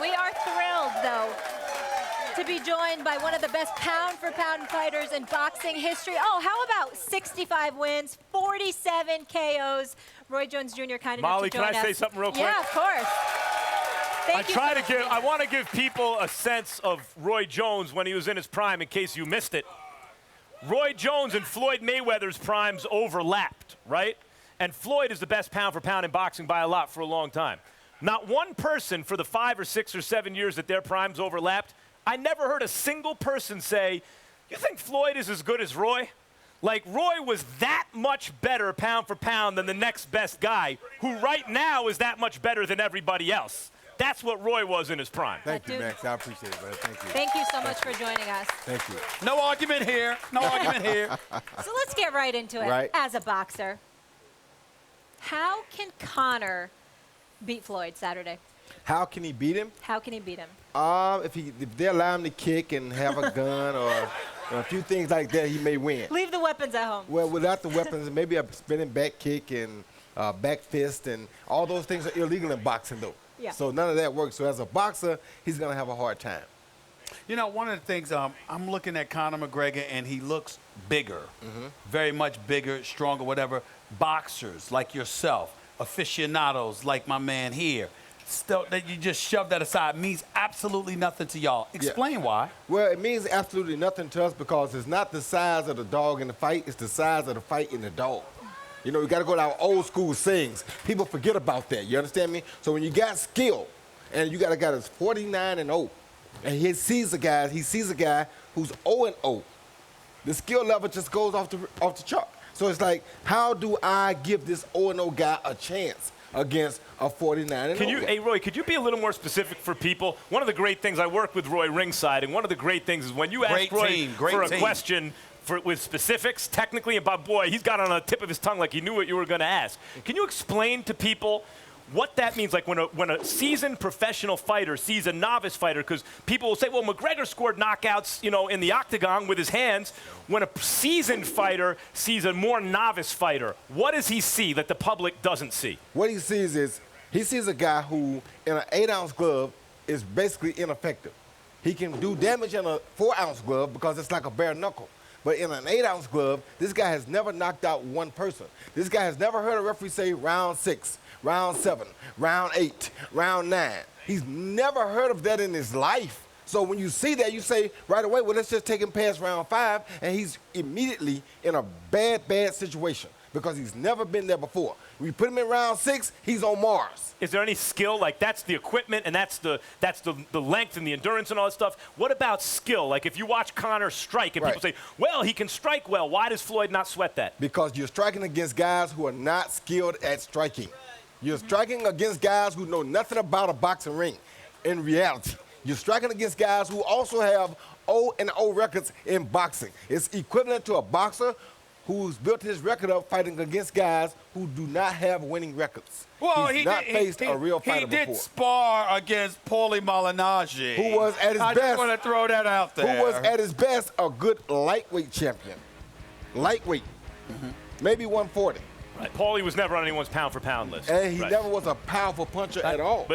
We are thrilled, though, to be joined by one of the best pound-for-pound fighters in boxing history. Oh, how about 65 wins, 47 KOs? Roy Jones Jr. kind enough Molly, to join us. can I say something real quick? Yeah, of course. I want to give people a sense of Roy Jones when he was in his prime, in case you missed it. Roy Jones and Floyd Mayweather's primes overlapped, right? And Floyd is the best pound-for-pound in boxing by a lot for a long time. Not one person for the 5 or 6 or 7 years that their primes overlapped, I never heard a single person say, you think Floyd is as good as Roy? Like, Roy was that much better pound for pound than the next best guy, who right now is that much better than everybody else. That's what Roy was in his prime. Thank you, Max. I appreciate it, brother. Thank you. Thank you so much for joining us. Thank you. No argument here. No argument here. So let's get right into it. Right. As a boxer, how can Conor beat Floyd Saturday? How can he beat him? How can he beat him? If they allow him to kick and have a gun or a few things like that, he may win. Leave the weapons at home. Well, without the weapons, maybe a spinning back kick and back fist, and all those things are illegal in boxing, though. Yeah. So none of that works. So as a boxer, he's going to have a hard time. You know, one of the things, I'm looking at Conor McGregor, and he looks bigger, very much bigger, stronger, whatever. Boxers like yourself, aficionados like my man here, still that you just shove that aside means absolutely nothing to y'all. Explain why. Well, it means absolutely nothing to us because it's not the size of the dog in the fight, it's the size of the fight in the dog. You know, we got to go to our old school sayings. People forget about that. You understand me? So when you got skill, and you got a guy that's 49-0, and he sees a guy who's 0-0, the skill level just goes off the chart. So it's like, how do I give this 0-0 guy a chance against a 49-0? Hey, Roy, could you be a little more specific for people? One of the great things, I work with Roy ringside, and one of the great things is when you ask Roy for a question with specifics, technically, about, boy, he's got on the tip of his tongue like he knew what you were going to ask. Can you explain to people what that means? Like when a seasoned professional fighter sees a novice fighter, because people will say, well, McGregor scored knockouts, you know, in the octagon with his hands. When a seasoned fighter sees a more novice fighter, what does he see that the public doesn't see? What he sees is, he sees a guy who, in an 8-ounce glove, is basically ineffective. He can do damage in a 4-ounce glove because it's like a bare knuckle. But in an 8-ounce glove, this guy has never knocked out one person. This guy has never heard a referee say round 6, round 7, round 8, round 9. He's never heard of that in his life. So when you see that, you say right away, well, let's just take him past round 5, and he's immediately in a bad situation because he's never been there before. We put him in round 6, he's on Mars. Is there any skill? Like, that's the equipment, and that's the length and the endurance and all that stuff. What about skill? Like, if you watch Conor strike and people say, well, he can strike well, why does Floyd not sweat that? Because you're striking against guys who are not skilled at striking. You're striking against guys who know nothing about a boxing ring in reality. You're striking against guys who also have 0-0 records in boxing. It's equivalent to a boxer who's built his record up fighting against guys who do not have winning records. Well, He's not faced a real fighter before. He did spar against Paulie Malignaggi, who was at his best. I just want to throw that out there. Who was at his best a good lightweight champion. Lightweight. Maybe 140. Right. Paulie was never on anyone's pound-for-pound list. And he never was a powerful puncher at all.